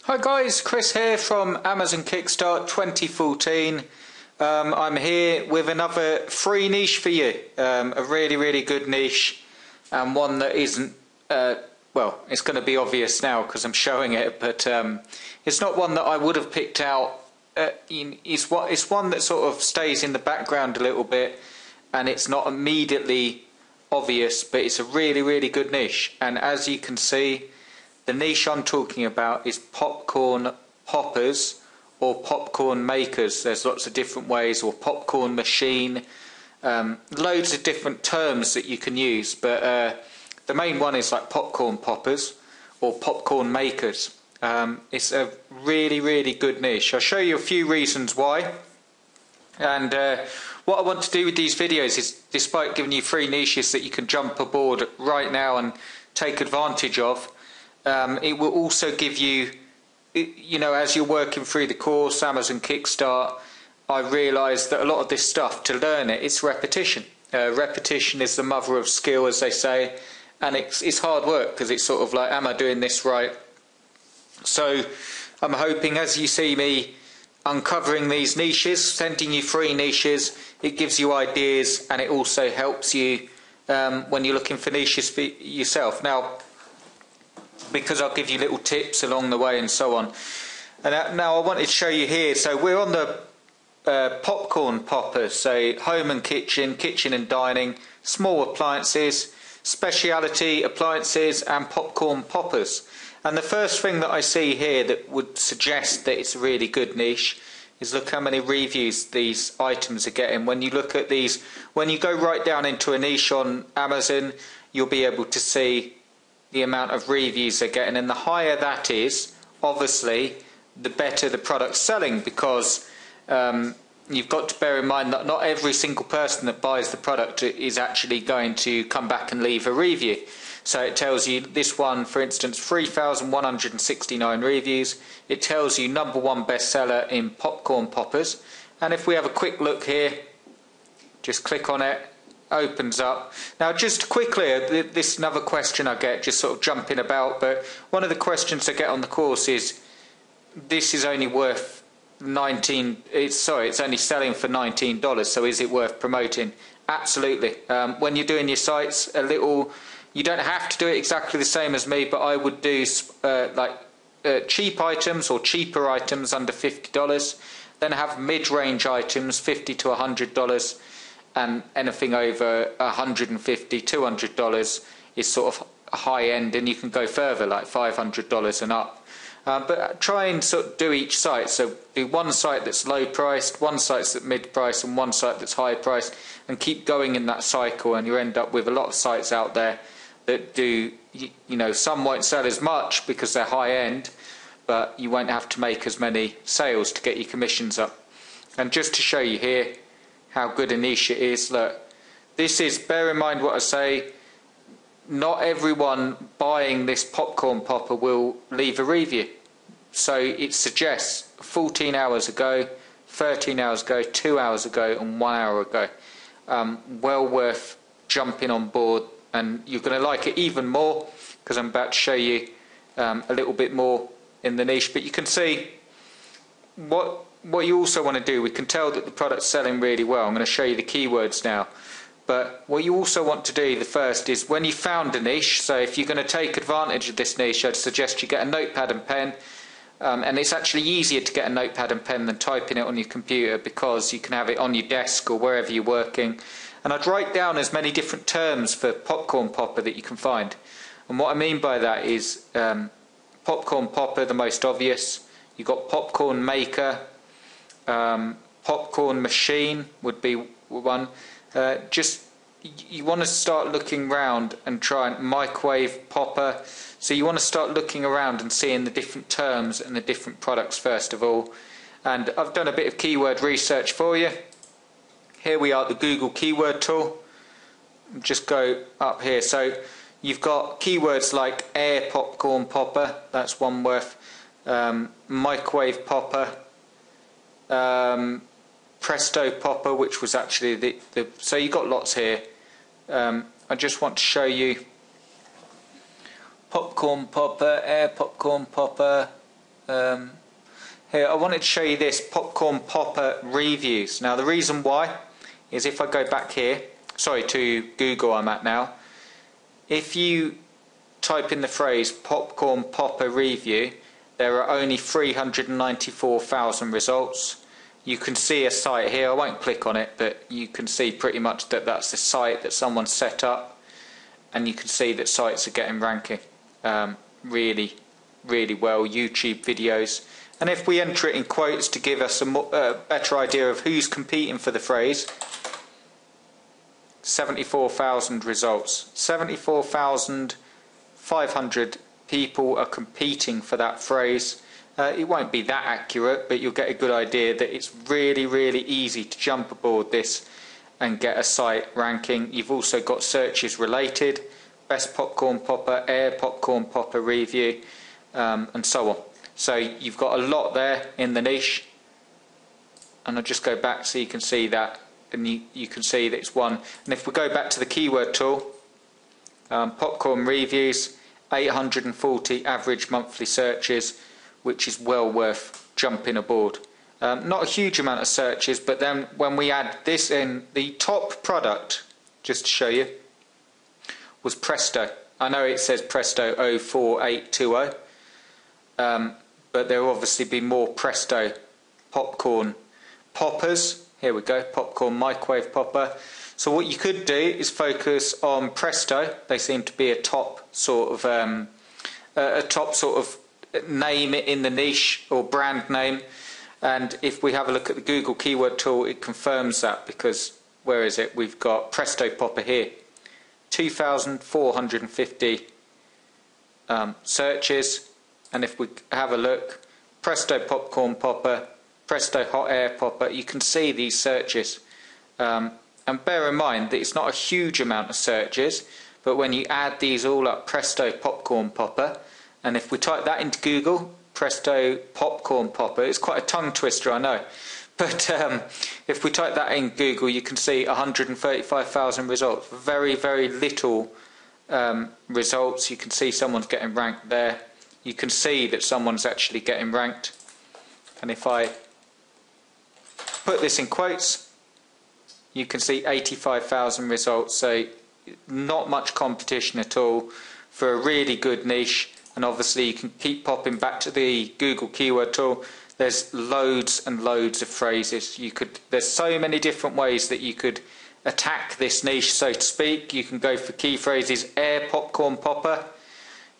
Hi guys, Chris here from Amazon Kickstart 2014. I'm here with another free niche for you. A really good niche, and one that isn't, well, it's going to be obvious now because I'm showing it, but it's not one that I would have picked out. It's one that sort of stays in the background a little bit, and it's not immediately obvious, but it's a really good niche. And as you can see, the niche I'm talking about is popcorn poppers or popcorn makers. There's lots of different ways, or popcorn machine, loads of different terms that you can use, but the main one is like popcorn poppers or popcorn makers. It's a really good niche. I'll show you a few reasons why. And what I want to do with these videos is, despite giving you free niches that you can jump aboard right now and take advantage of, it will also give you, as you're working through the course, Amazon Kickstart, I realised that a lot of this stuff, to learn it, it's repetition. Repetition is the mother of skill, as they say, and it's hard work because it's sort of like, am I doing this right? So I'm hoping, as you see me uncovering these niches, sending you free niches, it gives you ideas, and it also helps you when you're looking for niches for yourself. Now, because I'll give you little tips along the way and so on. And now I wanted to show you here, so we're on the popcorn poppers, so home and kitchen, kitchen and dining, small appliances, speciality appliances and popcorn poppers. And the first thing that I see here that would suggest that it's a really good niche is look how many reviews these items are getting. When you look at these, when you go right down into a niche on Amazon, you'll be able to see the amount of reviews they're getting, and the higher that is, obviously, the better the product's selling, because you've got to bear in mind that not every single person that buys the product is actually going to come back and leave a review. So it tells you this one, for instance, 3,169 reviews. It tells you #1 bestseller in popcorn poppers. And if we have a quick look here, just click on it, opens up. Now, just quickly, this is another question I get, just sort of jumping about, but one of the questions I get on the course is, this is only worth it's only selling for $19, so is it worth promoting? Absolutely. When you're doing your sites, you don't have to do it exactly the same as me, but I would do cheap items or cheaper items under $50, then have mid-range items $50 to $100, and anything over $150, $200 is sort of high end, and you can go further, like $500 and up. But try and sort of do each site. So do one site that's low priced, one site that's mid priced, and one site that's high priced, and keep going in that cycle, and you end up with a lot of sites out there that do, some won't sell as much because they're high end, but you won't have to make as many sales to get your commissions up. And just to show you here how good a niche it is, look, this is, bear in mind what I say, not everyone buying this popcorn popper will leave a review. So it suggests 14 hours ago, 13 hours ago, 2 hours ago and 1 hour ago. Well worth jumping on board, and you're going to like it even more because I'm about to show you a little bit more in the niche. But you can see what you also want to do. We can tell that the product's selling really well. I'm going to show you the keywords now. But what you also want to do, the first, is when you found a niche, so if you're going to take advantage of this niche, I'd suggest you get a notepad and pen. And it's actually easier to get a notepad and pen than typing it on your computer, because you can have it on your desk or wherever you're working. And I'd write down as many different terms for popcorn popper that you can find. And what I mean by that is popcorn popper, the most obvious. You've got popcorn maker, popcorn machine would be one. You want to start looking around and try and microwave popper. So you want to start looking around and seeing the different terms and the different products first of all. And I've done a bit of keyword research for you. Here we are at the Google keyword tool. Just go up here. So you've got keywords like air popcorn popper, that's one worth, microwave popper, Presto popper, which was actually so you got lots here. I just want to show you popcorn popper, air popcorn popper, Here, I wanted to show you this popcorn popper reviews. Now the reason why is if I go back here, sorry, to Google I'm at now, if you type in the phrase popcorn popper review, there are only 394,000 results. You can see a site here, I won't click on it, but you can see pretty much that that's the site that someone set up, and you can see that sites are getting ranking really well, YouTube videos. And if we enter it in quotes to give us a better idea of who's competing for the phrase, 74,000 results. 74,500 people are competing for that phrase. It won't be that accurate, but you'll get a good idea that it's really easy to jump aboard this and get a site ranking. You've also got searches related, best popcorn popper, air popcorn popper review, and so on. So you've got a lot there in the niche, and I'll just go back so you can see that, and you can see that it's one. And if we go back to the keyword tool, popcorn reviews, 840 average monthly searches, which is well worth jumping aboard. Not a huge amount of searches, but then when we add this in, the top product, just to show you, was Presto. I know it says Presto 04820, but there will obviously be more Presto popcorn poppers. Here we go, popcorn microwave popper. So what you could do is focus on Presto. They seem to be a top sort of name in the niche, or brand name. And if we have a look at the Google keyword tool, it confirms that, because where is it? We've got Presto popper here, 2,450 searches. And if we have a look, Presto popcorn popper, Presto hot air popper, you can see these searches. And bear in mind that it's not a huge amount of searches, but when you add these all up, Presto popcorn popper, and if we type that into Google, Presto popcorn popper, it's quite a tongue twister, I know, but if we type that in Google, you can see 135,000 results. Very little results. You can see someone's getting ranked there. You can see that someone's actually getting ranked. And if I put this in quotes, you can see 85,000 results. So not much competition at all for a really good niche. And obviously you can keep popping back to the Google keyword tool. There's loads and loads of phrases. There's so many different ways that you could attack this niche, so to speak. You can go for key phrases, air popcorn popper.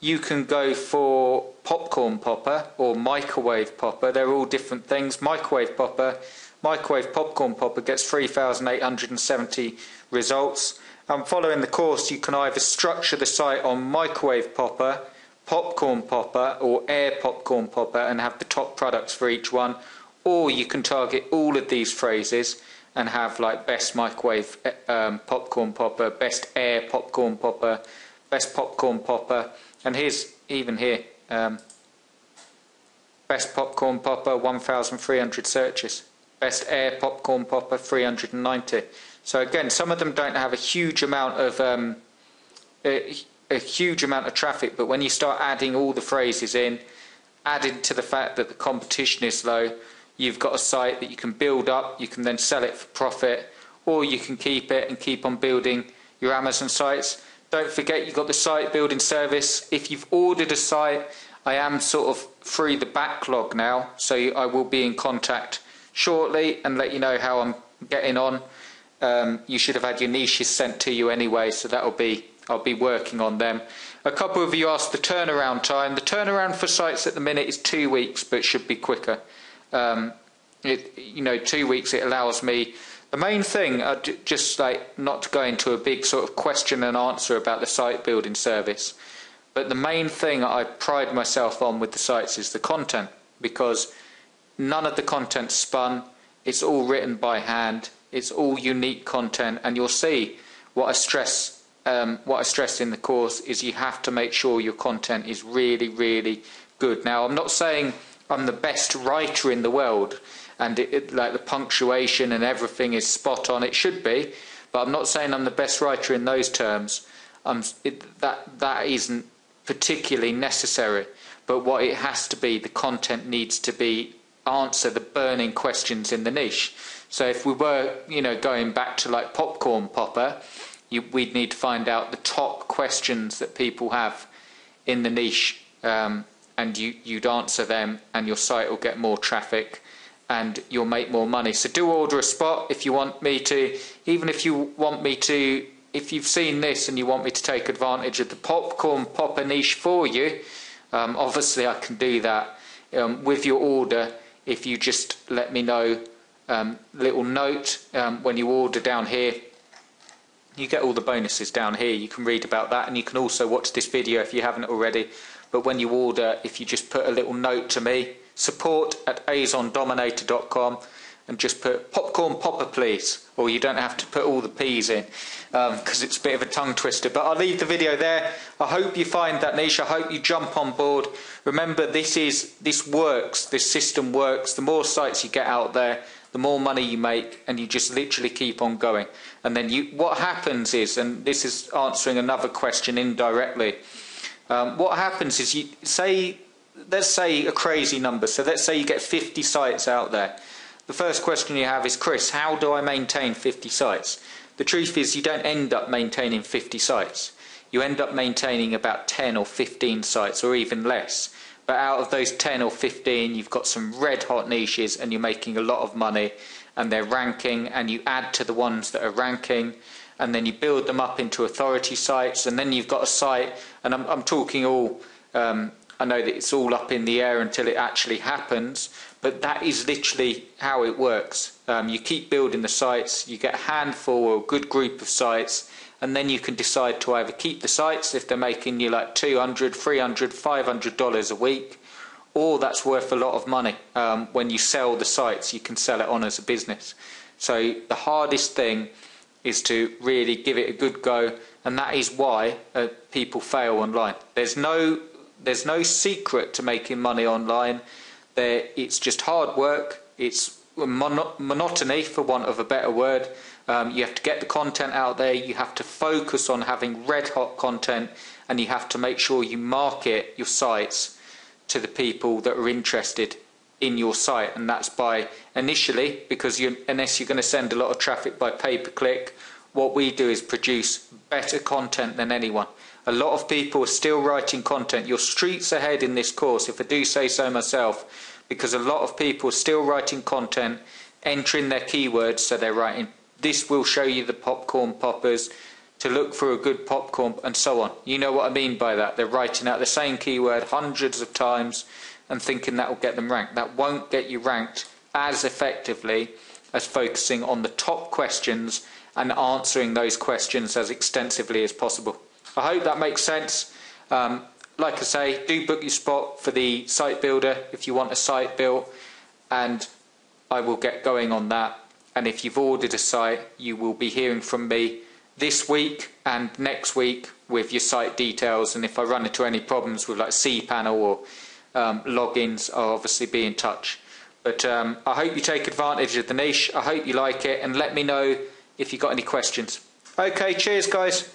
You can go for popcorn popper or microwave popper. They're all different things. Microwave popcorn popper gets 3,870 results. And following the course, you can either structure the site on microwave popper, popcorn popper, or air popcorn popper, and have the top products for each one, or you can target all of these phrases and have like best microwave popcorn popper, best air popcorn popper, best popcorn popper, and here's even here, best popcorn popper, 1,300 searches, best air popcorn popper, 390. So again, some of them don't have a huge amount of traffic, but when you start adding all the phrases in, added to the fact that the competition is low, you've got a site that you can build up. You can then sell it for profit, or you can keep it and keep on building your Amazon sites. Don't forget, you've got the site building service. If you've ordered a site, I am sort of through the backlog now, so I will be in contact shortly and let you know how I'm getting on. You should have had your niches sent to you anyway, so I'll be working on them. A couple of you asked the turnaround time. The turnaround for sites at the minute is 2 weeks, but should be quicker. 2 weeks, it allows me. The main thing, just like not to go into a big sort of question and answer about the site building service, but the main thing I pride myself on with the sites is the content, because none of the content's spun. It's all written by hand. It's all unique content, and you'll see what I stress in the course is you have to make sure your content is really good. Now, I'm not saying I'm the best writer in the world and like the punctuation and everything is spot on. It should be, but I'm not saying I'm the best writer in those terms. That isn't particularly necessary. but what it has to be, the content needs to be answer the burning questions in the niche. So if we were, going back to like popcorn popper, we'd need to find out the top questions that people have in the niche, and you'd answer them, and your site will get more traffic and you'll make more money. So do order a spot if you want me to, even if you want me to, if you've seen this and you want me to take advantage of the popcorn popper niche for you, obviously I can do that with your order. If you just let me know, little note when you order down here, you get all the bonuses down here. You can read about that, and you can also watch this video if you haven't already. But when you order, if you just put a little note to me, support@azondominator.com, and just put popcorn popper please, or you don't have to put all the P's in, because it's a bit of a tongue twister. But I'll leave the video there. I hope you find that niche. I hope you jump on board. Remember, this works. This system works. The more sites you get out there, the more money you make, and you just literally keep on going. And then what happens is, and this is answering another question indirectly, what happens is, let's say a crazy number. So let's say you get 50 sites out there. The first question you have is, Chris, how do I maintain 50 sites? The truth is, you don't end up maintaining 50 sites. You end up maintaining about 10 or 15 sites, or even less. But out of those 10 or 15, you've got some red hot niches and you're making a lot of money, and they're ranking, and you add to the ones that are ranking, and then you build them up into authority sites, and then you've got a site, and I'm talking all, I know that it's all up in the air until it actually happens, but that is literally how it works. You keep building the sites, you get a handful or a good group of sites, and then you can decide to either keep the sites if they're making you like $200, $300, $500 a week, or that's worth a lot of money. When you sell the sites, you can sell it on as a business. So the hardest thing is to really give it a good go, and that is why people fail online. There's no secret to making money online. It's just hard work. It's monotony, for want of a better word. You have to get the content out there. You have to focus on having red hot content, and you have to make sure you market your sites to the people that are interested in your site. And that's by initially, because unless you're going to send a lot of traffic by pay-per-click, what we do is produce better content than anyone. A lot of people are still writing content. You're streets ahead in this course, if I do say so myself, because a lot of people are still writing content, entering their keywords. So they're writing, this will show you the popcorn poppers, to look for a good popcorn, and so on. You know what I mean by that. They're writing out the same keyword hundreds of times and thinking that will get them ranked. That won't get you ranked as effectively as focusing on the top questions and answering those questions as extensively as possible. I hope that makes sense. Like I say, do book your spot for the site builder if you want a site built, and I will get going on that. And if you've ordered a site, you will be hearing from me this week and next week with your site details. And if I run into any problems with like cPanel or logins, I'll obviously be in touch. But I hope you take advantage of the niche. I hope you like it, and let me know if you've got any questions. Okay, cheers guys.